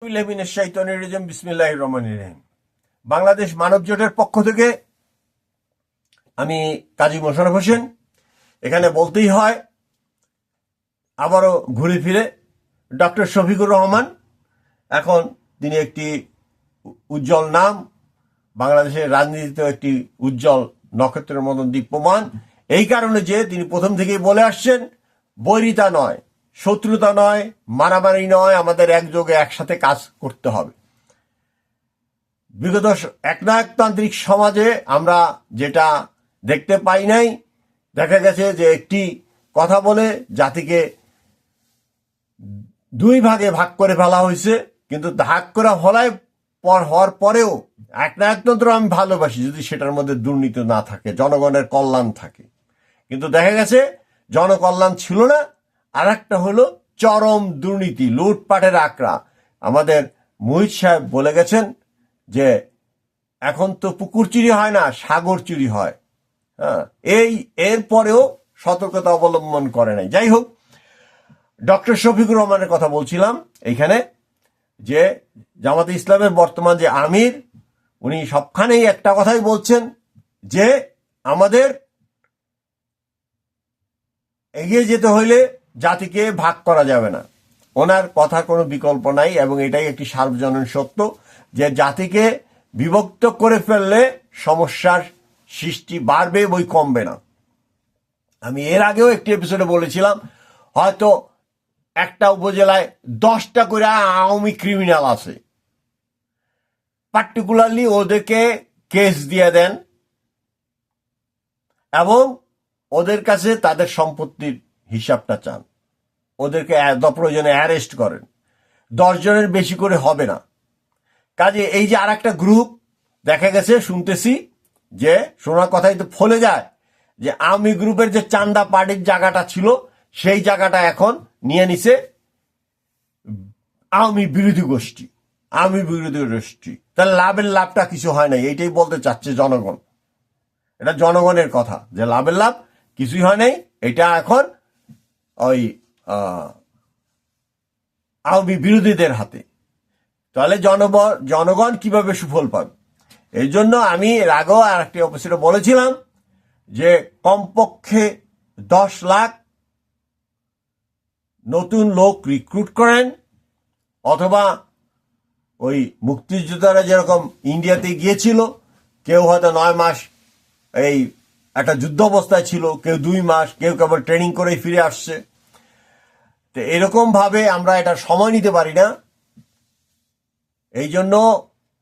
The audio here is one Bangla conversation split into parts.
বিসমিল্লাহির রহমানির রহিম। বাংলাদেশ মানব জোটের পক্ষ থেকে আমি কাজী মোশাররফ হোসেন। এখানে বলতেই হয় আবারও ঘুরে ফিরে ডক্টর শফিকুর রহমান এখন তিনি একটি উজ্জ্বল নাম, বাংলাদেশের রাজনীতিতেও একটি উজ্জ্বল নক্ষত্রের মতন দীপ্যমান। এই কারণে যে তিনি প্রথম থেকেই বলে আসছেন বৈরিতা নয়, শত্রুতা নয়, মারামারি নয়, আমাদের একযোগে একসাথে কাজ করতে হবে। বিগত একনায়কতান্ত্রিক সমাজে আমরা যেটা দেখতে পাই নাই, দেখা গেছে যে একটি কথা বলে জাতিকে দুই ভাগে ভাগ করে ফেলা হয়েছে, কিন্তু ভাগ করা হওয়ার পরেও একনায়কতন্ত্র আমি ভালোবাসি যদি সেটার মধ্যে দুর্নীতি না থাকে, জনগণের কল্যাণ থাকে। কিন্তু দেখা গেছে জনকল্যাণ ছিল না, আর একটা হলো চরম দুর্নীতি, লুটপাটের আঁকড়া। আমাদের মুহিত সাহেব বলে গেছেন যে এখন তো পুকুর চুরি হয় না, সাগর চুরি হয়। হ্যাঁ, এর পরেও সতর্কতা অবলম্বন করে নাই। যাই হোক, ডক্টর শফিকুর রহমানের কথা বলছিলাম এইখানে, যে জামাতে ইসলামের বর্তমান যে আমির, উনি সবখানেই একটা কথাই বলছেন যে আমাদের এগিয়ে যেতে হইলে জাতিকে ভাগ করা যাবে না। ওনার কথার কোনো বিকল্প নাই, এবং এটাই একটি সার্বজনীন সত্য যে জাতিকে বিভক্ত করে ফেললে সমস্যার সৃষ্টি বাড়বে, বই কমবে না। আমি এর আগেও একটি এপিসোডে বলেছিলাম হয়তো একটা উপজেলায় 10টা করে আওয়ামী ক্রিমিনাল আছে, পার্টিকুলারলি ওদেরকে কেস দিয়ে দেন এবং ওদের কাছে তাদের সম্পত্তির হিসাবটা চান, ওদেরকে প্রয়োজনে অ্যারেস্ট করেন। 10 জনের বেশি করে হবে না। কাজে এই যে আর একটা গ্রুপ দেখা গেছে, শুনতেছি যে শোনার কথাই তো ফলে যায় যে আওয়ামী গ্রুপের যে চান্দা পার্টির জায়গাটা ছিল সেই জায়গাটা এখন নিয়ে নিছে আওয়ামী বিরোধী গোষ্ঠী। তাহলে লাভটা কিছু হয় নাই, এইটাই বলতে চাচ্ছে জনগণ। এটা জনগণের কথা যে লাভের লাভ কিছুই হয় নাই, এটা এখন ওই আওয়ামী বিরোধীদের হাতে। তাহলে জনগণ কিভাবে সুফল পাবে? এই জন্য আমি এর আগেও আর একটি অফিসে বলেছিলাম যে কমপক্ষে 10 লাখ নতুন লোক রিক্রুট করেন, অথবা ওই মুক্তিযোদ্ধারা যেরকম ইন্ডিয়াতে গিয়েছিল, কেউ হয়তো 9 মাস এই একটা যুদ্ধ অবস্থায় ছিল, কেউ 2 মাস, কেউ কেবল ট্রেনিং করেই ফিরে আসছে। তো এরকম ভাবে আমরা এটা সময় নিতে পারি না। এই জন্য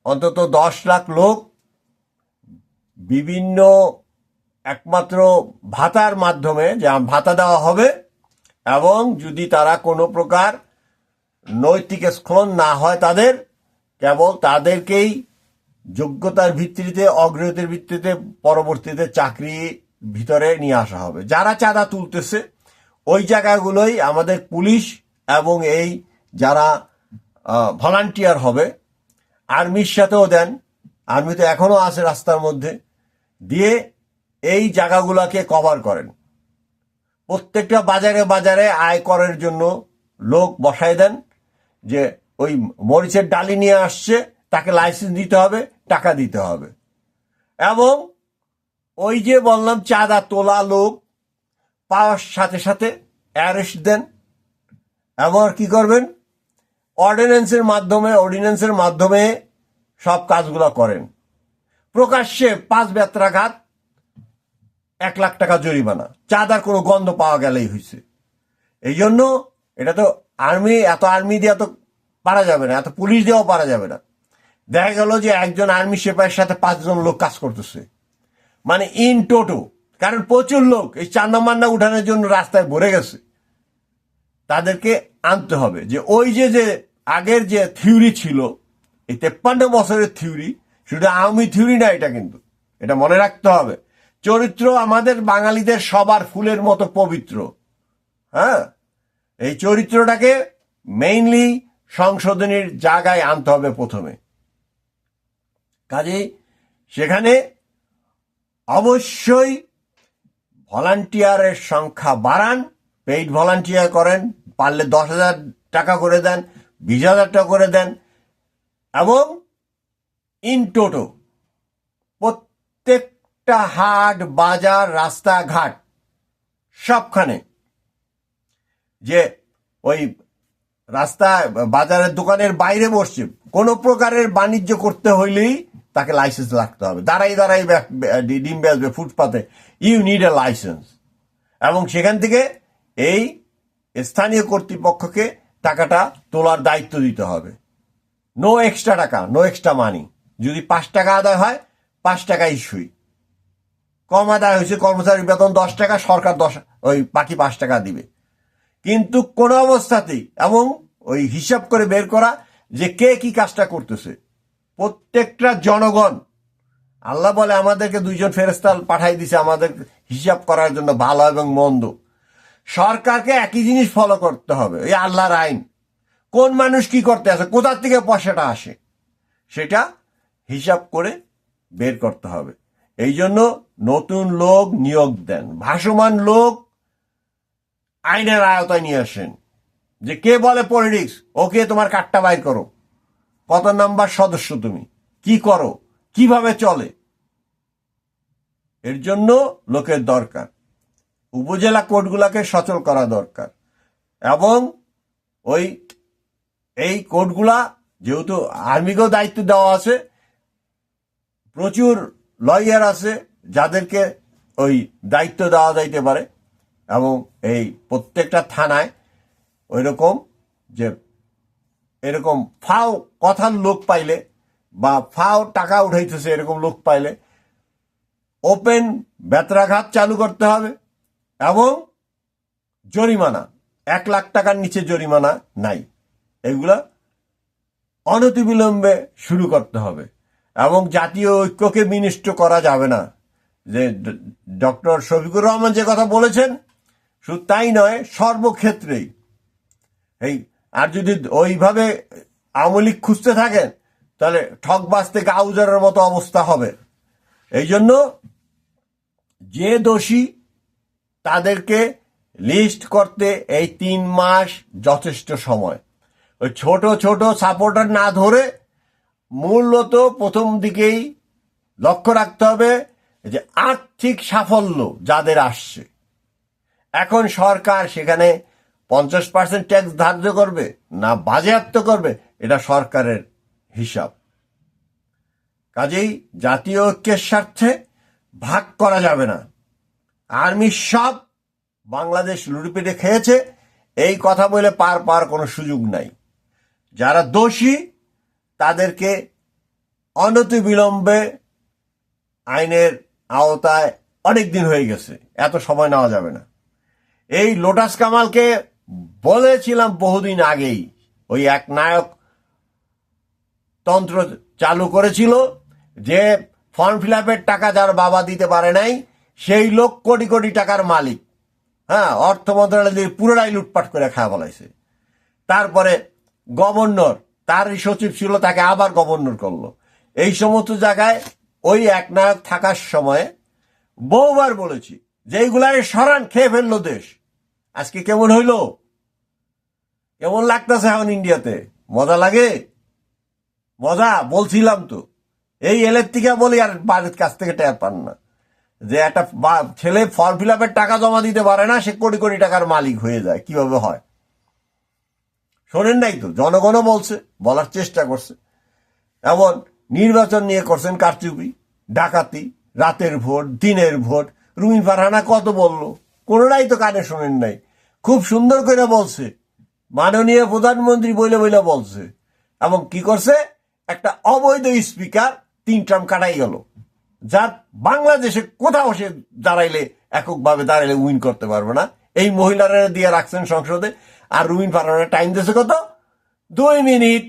অন্তত 10 লাখ লোক বিভিন্ন একমাত্র ভাতার মাধ্যমে, যা ভাতা দেওয়া হবে, এবং যদি তারা কোনো প্রকার নৈতিক স্খলন না হয় তাদের, কেবল তাদেরকেই যোগ্যতার ভিত্তিতে, অগ্রগতির ভিত্তিতে পরবর্তীতে চাকরি ভিতরে নিয়ে আসা হবে। যারা চাঁদা তুলতেছে ওই জায়গাগুলোই আমাদের পুলিশ এবং এই যারা ভলান্টিয়ার হবে, আর্মির সাথেও দেন, আর্মি তো এখনো আছে রাস্তার মধ্যে, দিয়ে এই জায়গাগুলোকে কভার করেন। প্রত্যেকটা বাজারে বাজারে আয় করের জন্য লোক বসায় দেন, যে ওই মরিচের ডালি নিয়ে আসছে, তাকে লাইসেন্স দিতে হবে, টাকা দিতে হবে। এবং ওই যে বললাম চাঁদা তোলা লোক পাওয়ার সাথে সাথে অ্যারেস্ট দেন, এবং কি করবেন, অর্ডিন্যান্সের মাধ্যমে সব কাজগুলো করেন। প্রকাশ্যে 5 বেত্রাঘাত, 1 লাখ টাকা জরিমানা, চাঁদার কোনো গন্ধ পাওয়া গেলেই হয়েছে। এই জন্য এটা তো আর্মি দিয়ে তো পারা যাবে না, এত পুলিশ দিয়েও পারা যাবে না। দেখা গেল যে একজন আর্মি সিপাহীর সাথে 5 জন লোক কাজ করতেছে, মানে ইন টোটো। কারণ প্রচুর লোক এই চান্দা মান্না উঠানোর জন্য রাস্তায় ভরে গেছে। তাদেরকে আনতে হবে যে ওই যে আগের যে থিওরি ছিল, এই 53 বছরের থিওরি, শুধু আওয়ামী থিওরি না, এটা কিন্তু এটা মনে রাখতে হবে। চরিত্র আমাদের বাঙালিদের সবার ফুলের মতো পবিত্র। হ্যাঁ, এই চরিত্রটাকে মেইনলি সংশোধনের জায়গায় আনতে হবে প্রথমে। কাজেই সেখানে অবশ্যই ভলান্টিয়ারের সংখ্যা বাড়ান, পেইড ভলান্টিয়ার করেন, পারলে 10,000 টাকা করে দেন, 20,000 টাকা করে দেন, এবং ইন টোটো প্রত্যেকটা হাট বাজার রাস্তাঘাট সবখানে যে ওই রাস্তা বাজারের দোকানের বাইরে বসছে কোনো প্রকারের বাণিজ্য করতে হইলেই তাকে লাইসেন্স লাগতে হবে। দাঁড়াই দাঁড়াই ডিম বেচবে ফুটপাতে, ইউ নিড এ লাইসেন্স। এবং সেখান থেকে এই স্থানীয় কর্তৃপক্ষকে টাকাটা তোলার দায়িত্ব দিতে হবে। নো এক্সট্রা টাকা, নো এক্সট্রা মানি। যদি 5 টাকা আদায় হয় 5 টাকা ইস্যুই। কম আদায় হয়েছে কর্মচারীর বেতন 10 টাকা, সরকার ওই বাকি 5 টাকা দিবে। কিন্তু কোন অবস্থাতেই এবং ওই হিসাব করে বের করা যে কে কি কাজটা করতেছে প্রত্যেকটা জনগণ। আল্লাহ বলে আমাদেরকে 2জন ফেরেশতা পাঠাই দিছে আমাদের হিসাব করার জন্য, ভালো এবং মন্দ। সরকারকে একই জিনিস ফলো করতে হবে, এই আল্লাহর আইন। কোন মানুষ কি করতে আসে, কোথা থেকে পয়সাটা আসে, সেটা হিসাব করে বের করতে হবে। এই জন্য নতুন লোক নিয়োগ দেন, ভাসমান লোক আইনের আয়তায় নিয়ে আসেন। যে কে বলে পলিটিক্স, ওকে তোমার কার্ডটা বাইর করো, কত নাম্বার সদস্য তুমি, কি করো, কিভাবে চলে, এর জন্য লোকের দরকার। উপজেলা কোর্টগুলাকে সচল করা দরকার। এবং এই কোর্টগুলা যেহেতু আর্মিকেও দায়িত্ব দেওয়া আছে, প্রচুর লয়ার আছে যাদেরকে ওই দায়িত্ব দেওয়া যাইতে পারে। এবং এই প্রত্যেকটা থানায় ওই রকম যে এরকম ফাও কথার লোক পাইলে বা ফাও টাকা উঠাইতেছে এরকম লোক পাইলে ওপেন বেত্রাঘাত চালু করতে হবে। এবং জরিমানা 1 লাখ টাকার নিচে জরিমানা নাই, এগুলা অনতিবিলম্বে শুরু করতে হবে। এবং জাতীয় ঐক্যকে বিনষ্ট করা যাবে না। যে ডক্টর শফিকুর রহমান যে কথা বলেছেন, শুধু তাই নয়, সর্বক্ষেত্রেই আর যদি ওইভাবে আওয়ামী লীগ খুঁজতে থাকেন তাহলে ঠকবাজতে গাউজারের মতো অবস্থা হবে। এই জন্য যে দোষী তাদেরকে লিস্ট করতে এই 3 মাস যথেষ্ট সময়। ওই ছোট ছোট সাপোর্টার না ধরে মূলত প্রথম দিকেই লক্ষ্য রাখতে হবে যে আর্থিক সাফল্য যাদের আসছে। এখন সরকার সেখানে 50% ট্যাক্স ধার্য করবে না বাজেয়াপ্ত করবে, এটা সরকারের হিসাব। কাজেই জাতীয় ঐক্যের স্বার্থে ভাগ করা যাবে না। আর্মি সব বাংলাদেশ লুটপিটে খেয়েছে, এই কথা বলে পার কোনো সুযোগ নাই। যারা দোষী তাদেরকে অনতিবিলম্বে আইনের আওতায়, অনেক দিন হয়ে গেছে, এত সময় নেওয়া যাবে না। এই লোটাস কামালকে বলেছিলাম বহুদিন আগেই, ওই এক নায়ক তন্ত্র চালু করেছিল যে ফর্ম ফিল আপের টাকা যার বাবা দিতে পারে নাই সেই লোক কোটি কোটি টাকার মালিক। হ্যাঁ, অর্থ মন্ত্রণালয় পুরোটাই লুটপাট করে খাওয়া বলাইছে। তারপরে গভর্নর, তার সচিব ছিল, তাকে আবার গভর্নর করলো। এই সমস্ত জায়গায় ওই এক নায়ক থাকার সময় বহুবার বলেছি যে এইগুলারে সরান, খেয়ে ফেললো দেশ। আজকে কেমন হইল, কেমন লাগতেছে এখন ইন্ডিয়াতে? মজা লাগে? মজা বলছিলাম তো, এই এলের থেকে বলি আর বাড়ির কাছ থেকে টের পান না যে একটা ছেলে ফর্ম ফিল আপের টাকা জমা দিতে পারে না, সে কোটি কোটি টাকার মালিক হয়ে যায়। কিভাবে হয় শোনেন নাই তো? জনগণও বলছে, বলার চেষ্টা করছে। এমন নির্বাচন নিয়ে করছেন কারচুপি, ডাকাতি, রাতের ভোট, দিনের ভোট। রুমিন ফারহানা কত বললো, কোনোটাই তো কানে শোনেন নাই। খুব সুন্দর করে বলছে, মাননীয় প্রধানমন্ত্রী বইলে বইলে বলছে। এবং কি করছে, একটা অবৈধ স্পিকার 3 টার্ম কাটাই গেল, যার বাংলাদেশে কোথাও সে দাঁড়াইলে, এককভাবে দাঁড়াইলে উইন করতে পারবে না। এই মহিলারা দিয়ে রাখছেন সংসদে। আর রুমিন ফারহানা টাইম দিয়েছে কত? 2 মিনিট।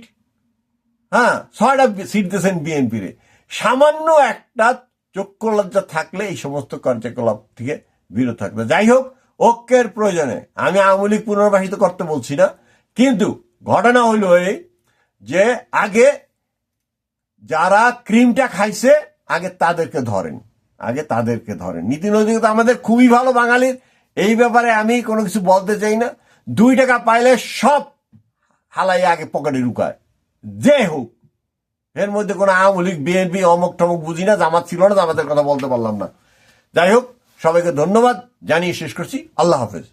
হ্যাঁ, 6টা সিট দিয়েছেন বিএনপি রে। সামান্য একটা চক্ষু লজ্জা থাকলে এই সমস্ত কার্যকলাপ থেকে বিরত থাকবে। যাই হোক, ঐক্যের প্রয়োজনে আমি আওয়ামী লীগ পুনর্বাসিত করতে বলছি না, কিন্তু ঘটনা হইল এই যে আগে যারা ক্রিমটা খাইছে আগে তাদেরকে ধরেন। নীতি নৈতিকতা আমাদের খুবই ভালো বাঙালির, এই ব্যাপারে আমি কোনো কিছু বলতে চাই না। 2 টাকা পাইলে সব হালাই আগে পকেটে ঢুকায়, যে হোক এর মধ্যে কোনো আওয়ামী লীগ বিএনপি অমুক টমুক বুঝি না, জামাত ছিল না, জামাতের কথা বলতে পারলাম না। যাই হোক, সবাইকে ধন্যবাদ জানিয়ে শেষ করছি। আল্লাহ হাফেজ।